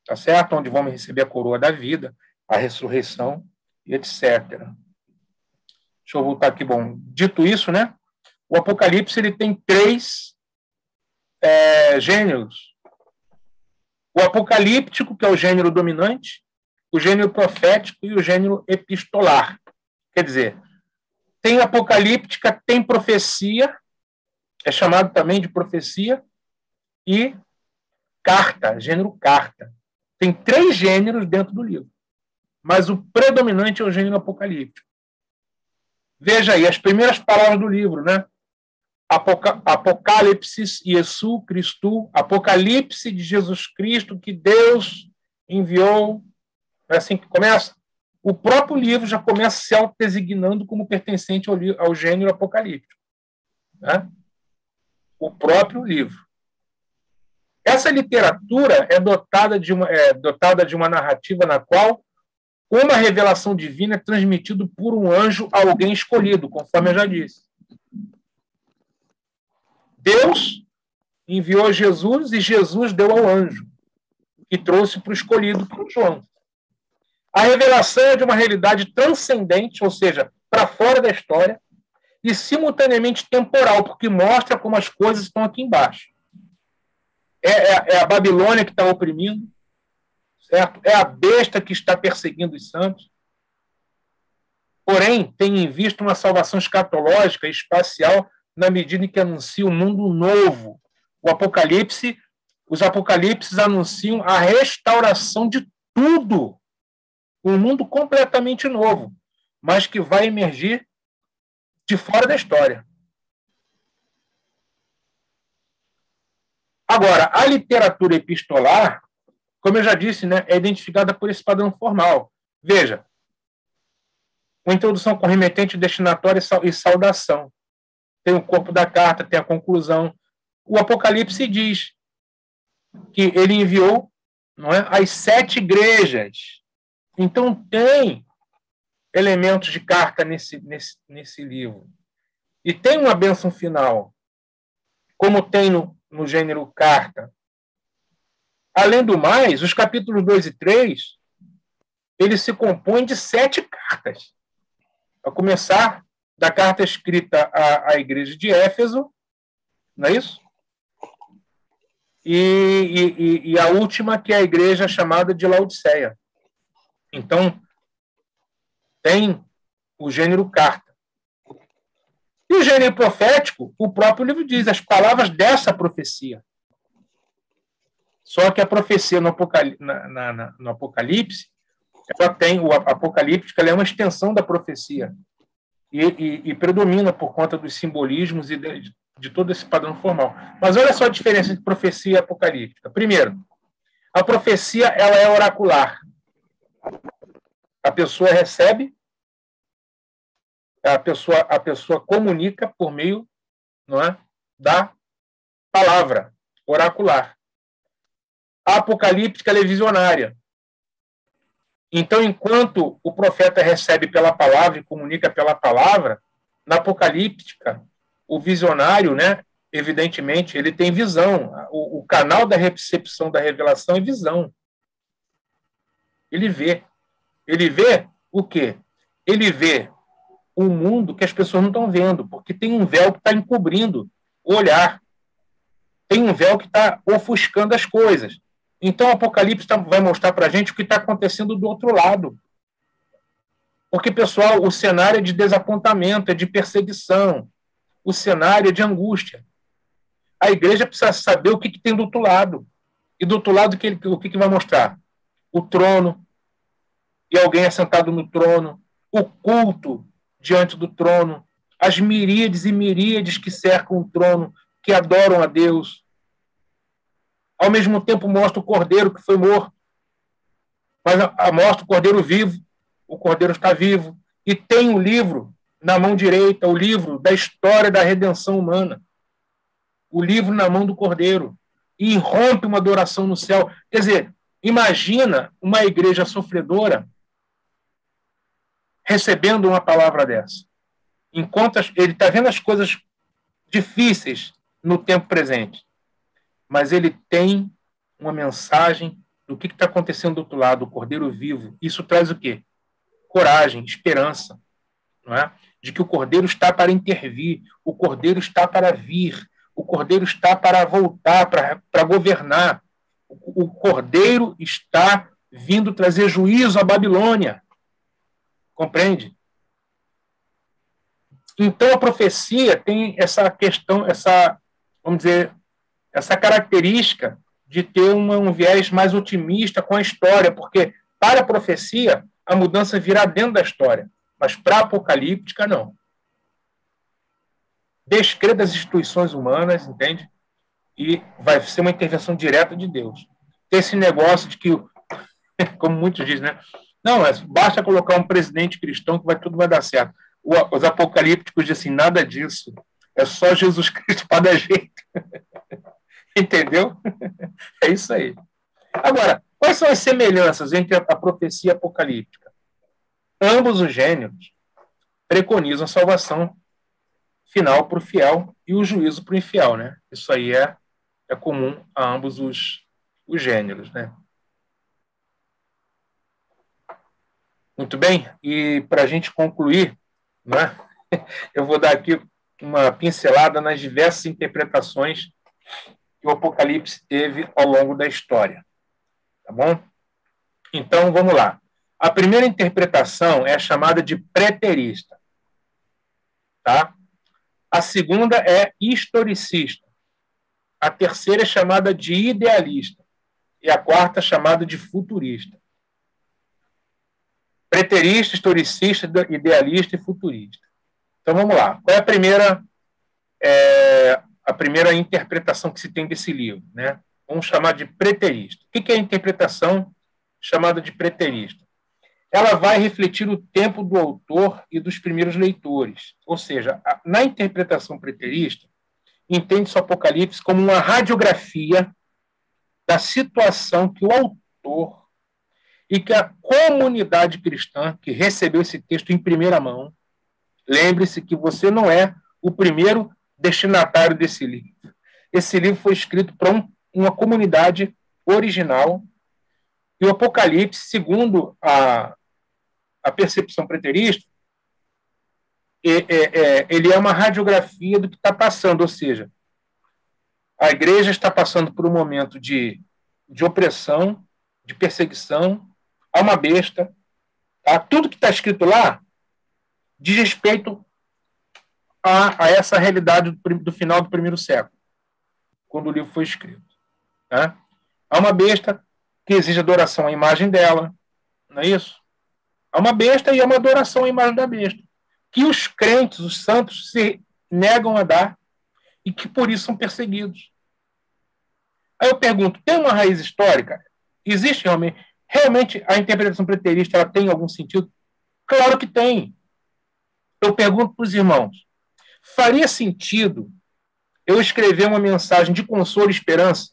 Tá certo? Onde vamos receber a coroa da vida, a ressurreição e etc. Deixa eu voltar aqui. Bom, dito isso, né? O Apocalipse ele tem 3 gêneros. O apocalíptico, que é o gênero dominante, o gênero profético e o gênero epistolar. Quer dizer, tem apocalíptica, tem profecia, é chamado também de profecia, e carta, gênero carta. Tem 3 gêneros dentro do livro, mas o predominante é o gênero apocalíptico. Veja aí as primeiras palavras do livro, né? Apocalipse Jesu Cristo, Apocalipse de Jesus Cristo que Deus enviou. É assim que começa. O próprio livro já começa se autodesignando como pertencente ao gênero apocalíptico. Né? O próprio livro. Essa literatura é dotada de uma narrativa na qual uma revelação divina é transmitida por um anjo a alguém escolhido, conforme eu já disse. Deus enviou Jesus e Jesus deu ao anjo, que trouxe para o escolhido, para o João. A revelação é de uma realidade transcendente, ou seja, para fora da história, e simultaneamente temporal, porque mostra como as coisas estão aqui embaixo. É a Babilônia que está oprimindo, certo? É a besta que está perseguindo os santos. Porém, tem em vista uma salvação escatológica e espacial na medida em que anuncia um mundo novo. Os Apocalipses anunciam a restauração de tudo. Um mundo completamente novo, mas que vai emergir de fora da história. Agora, a literatura epistolar, como eu já disse, né, é identificada por esse padrão formal. Veja, uma introdução com remetente, destinatório e saudação. Tem o corpo da carta, tem a conclusão. O Apocalipse diz que ele enviou, não é, as 7 igrejas. Então, tem elementos de carta nesse livro. E tem uma bênção final, como tem no gênero carta. Além do mais, os capítulos 2 e 3, eles se compõem de 7 cartas. A começar da carta escrita à igreja de Éfeso, não é isso? E a última, que é a igreja chamada de Laodiceia. Então, tem o gênero carta. E o gênero profético, o próprio livro diz, as palavras dessa profecia. Só que a profecia no Apocalipse, ela tem, o apocalíptico, ela é uma extensão da profecia. E predomina por conta dos simbolismos e de todo esse padrão formal. Mas olha só a diferença entre profecia e apocalíptica. Primeiro, a profecia ela é oracular. A pessoa recebe, a pessoa comunica por meio, não é, da palavra oracular. A apocalíptica ela é visionária. Então, enquanto o profeta recebe pela palavra e comunica pela palavra, na apocalíptica, o visionário, né, evidentemente, ele tem visão. O canal da recepção da revelação é visão. Ele vê. Ele vê o quê? Ele vê um mundo que as pessoas não estão vendo, porque tem um véu que está encobrindo o olhar. Tem um véu que está ofuscando as coisas. Então, o Apocalipse vai mostrar para a gente o que está acontecendo do outro lado. Porque, pessoal, o cenário é de desapontamento, é de perseguição. O cenário é de angústia. A igreja precisa saber o que tem do outro lado. E do outro lado, o que vai mostrar? O trono, e alguém assentado no trono, o culto diante do trono, as miríades e miríades que cercam o trono, que adoram a Deus. Ao mesmo tempo mostra o cordeiro que foi morto, mas mostra o cordeiro vivo, o cordeiro está vivo, e tem o livro na mão direita, o livro da história da redenção humana, o livro na mão do cordeiro, e irrompe uma adoração no céu. Quer dizer, imagina uma igreja sofredora recebendo uma palavra dessa. Enquanto ele está vendo as coisas difíceis no tempo presente, mas ele tem uma mensagem do que está acontecendo do outro lado, o cordeiro vivo. Isso traz o quê? Coragem, esperança, não é? De que o cordeiro está para intervir, o cordeiro está para vir, o cordeiro está para voltar, para governar. O cordeiro está vindo trazer juízo à Babilônia. Compreende? Então, a profecia tem essa questão, vamos dizer, essa característica de ter um viés mais otimista com a história, porque para a profecia, a mudança virá dentro da história, mas para a apocalíptica, não. Descrer das instituições humanas, entende? E vai ser uma intervenção direta de Deus. Tem esse negócio de que, como muitos dizem, né? Não, basta colocar um presidente cristão que tudo vai dar certo. Os apocalípticos dizem assim, nada disso. É só Jesus Cristo para dar jeito. Entendeu? É isso aí. Agora, quais são as semelhanças entre a profecia apocalíptica? Ambos os gêneros preconizam a salvação final para o fiel e o juízo para o infiel, né? Isso aí é comum a ambos os gêneros, né? Muito bem, e para a gente concluir, né, eu vou dar aqui uma pincelada nas diversas interpretações que o Apocalipse teve ao longo da história. Tá bom? Então, vamos lá. A primeira interpretação é a chamada de preterista. Tá? A segunda é historicista. A terceira é chamada de idealista. E a quarta é chamada de futurista. Preterista, historicista, idealista e futurista. Então, vamos lá. Qual é a primeira interpretação que se tem desse livro? Né? Vamos chamar de preterista. O que é a interpretação chamada de preterista? Ela vai refletir o tempo do autor e dos primeiros leitores. Ou seja, na interpretação preterista, entende-se o Apocalipse como uma radiografia da situação que o autor e que a comunidade cristã que recebeu esse texto em primeira mão, lembre-se que você não é o primeiro destinatário desse livro. Esse livro foi escrito para uma comunidade original e o Apocalipse, segundo a percepção preterista, ele é uma radiografia do que está passando, ou seja, a igreja está passando por um momento de opressão, de perseguição, há uma besta. Tá? Tudo que está escrito lá diz respeito a essa realidade do final do primeiro século, quando o livro foi escrito. Tá? Há uma besta que exige adoração à imagem dela, não é isso? Há uma besta e há uma adoração à imagem da besta, que os crentes, os santos, se negam a dar e que por isso são perseguidos. Aí eu pergunto, tem uma raiz histórica? Existe realmente a interpretação preterista ela tem algum sentido? Claro que tem. Eu pergunto para os irmãos, faria sentido eu escrever uma mensagem de consolo e esperança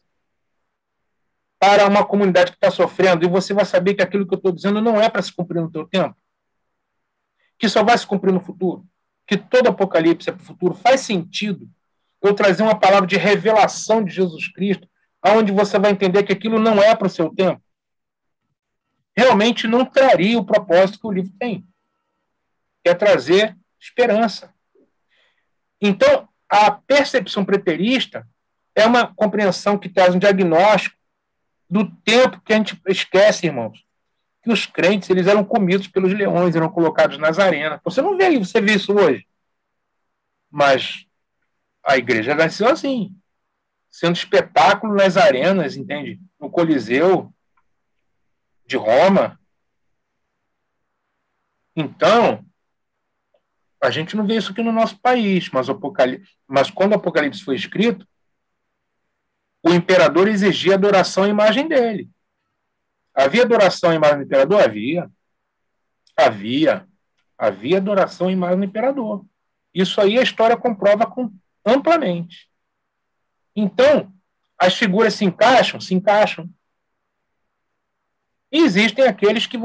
para uma comunidade que está sofrendo e você vai saber que aquilo que eu estou dizendo não é para se cumprir no teu tempo? Que só vai se cumprir no futuro? Que todo Apocalipse é para o futuro? Faz sentido eu trazer uma palavra de revelação de Jesus Cristo, onde você vai entender que aquilo não é para o seu tempo? Realmente não traria o propósito que o livro tem, que é trazer esperança. Então, a percepção preterista é uma compreensão que traz um diagnóstico do tempo que a gente esquece, irmãos, que os crentes eles eram comidos pelos leões, eram colocados nas arenas. Você não vê, você vê isso hoje. Mas a igreja nasceu assim, sendo espetáculo nas arenas, entende? No Coliseu de Roma. Então, a gente não vê isso aqui no nosso país, mas quando o Apocalipse foi escrito, o imperador exigia adoração à imagem dele. Havia adoração à imagem do imperador? Havia adoração à imagem do imperador. Isso aí a história comprova amplamente. Então, as figuras se encaixam? Se encaixam. E existem aqueles que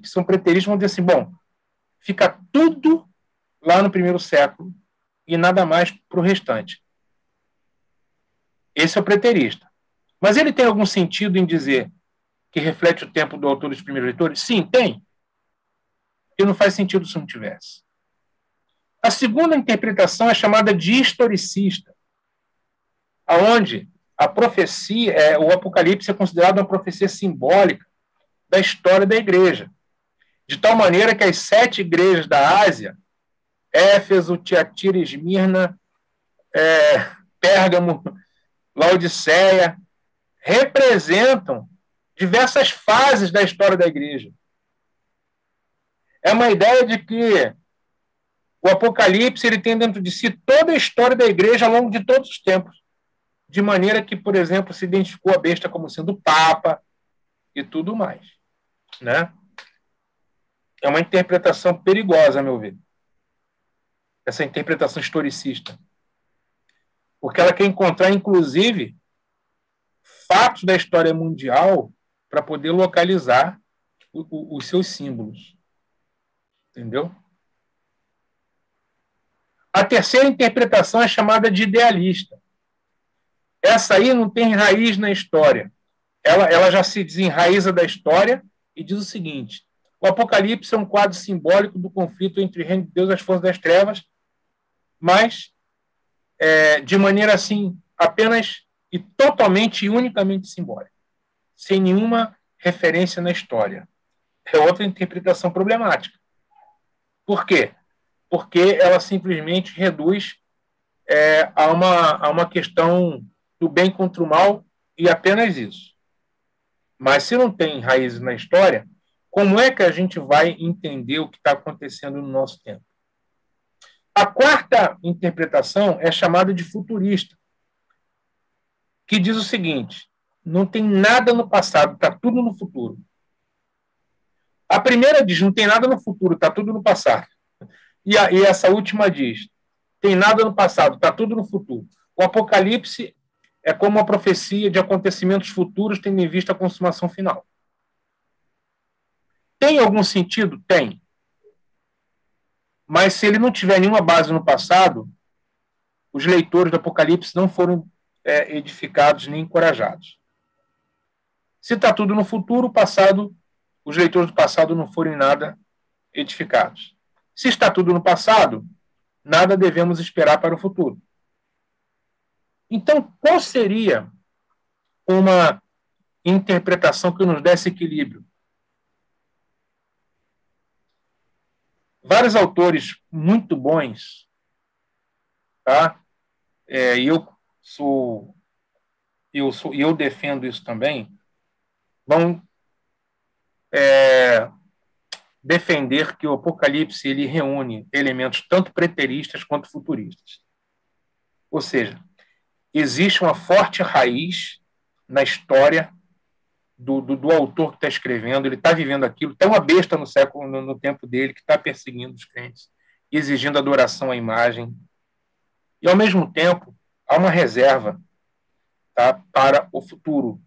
são preteristas vão dizer assim, bom, fica tudo lá no primeiro século e nada mais para o restante. Esse é o preterista. Mas ele tem algum sentido em dizer que reflete o tempo do autor dos primeiros leitores? Sim, tem. E não faz sentido se não tivesse. A segunda interpretação é chamada de historicista, aonde a profecia, o Apocalipse é considerado uma profecia simbólica da história da igreja, de tal maneira que as 7 igrejas da Ásia, Éfeso, Tiatira, Esmirna, Pérgamo, Laodiceia, representam diversas fases da história da igreja. É uma ideia de que o Apocalipse ele tem dentro de si toda a história da igreja ao longo de todos os tempos, de maneira que, por exemplo, se identificou a besta como sendo Papa e tudo mais. Né? É uma interpretação perigosa, a meu ver. Essa interpretação historicista. Porque ela quer encontrar, inclusive, fatos da história mundial para poder localizar os seus símbolos. Entendeu? A terceira interpretação é chamada de idealista. Essa aí não tem raiz na história. Ela já se desenraiza da história e diz o seguinte: o Apocalipse é um quadro simbólico do conflito entre o reino de Deus e as forças das trevas, mas de maneira assim, apenas e totalmente e unicamente simbólica, sem nenhuma referência na história. É outra interpretação problemática. Por quê? Porque ela simplesmente reduz a uma questão do bem contra o mal e apenas isso. Mas se não tem raízes na história, como é que a gente vai entender o que está acontecendo no nosso tempo? A quarta interpretação é chamada de futurista, que diz o seguinte: não tem nada no passado, está tudo no futuro. A primeira diz, não tem nada no futuro, está tudo no passado. E essa última diz, tem nada no passado, está tudo no futuro. O Apocalipse é como uma profecia de acontecimentos futuros, tendo em vista a consumação final. Tem algum sentido? Tem. Mas se ele não tiver nenhuma base no passado, os leitores do Apocalipse não foram edificados nem encorajados. Se está tudo no futuro, o passado, os leitores do passado não foram em nada edificados. Se está tudo no passado, nada devemos esperar para o futuro. Então, qual seria uma interpretação que nos desse equilíbrio? Vários autores muito bons, tá? Eu defendo isso também, vão defender que o Apocalipse ele reúne elementos tanto preteristas quanto futuristas. Ou seja, existe uma forte raiz na história do autor que está escrevendo, ele está vivendo aquilo, tem uma besta no tempo dele que está perseguindo os crentes, exigindo adoração à imagem, e ao mesmo tempo há uma reserva, tá, para o futuro,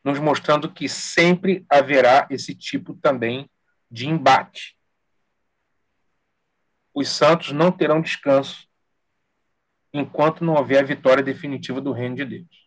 nos mostrando que sempre haverá esse tipo também de embate. Os santos não terão descanso enquanto não houver a vitória definitiva do reino de Deus.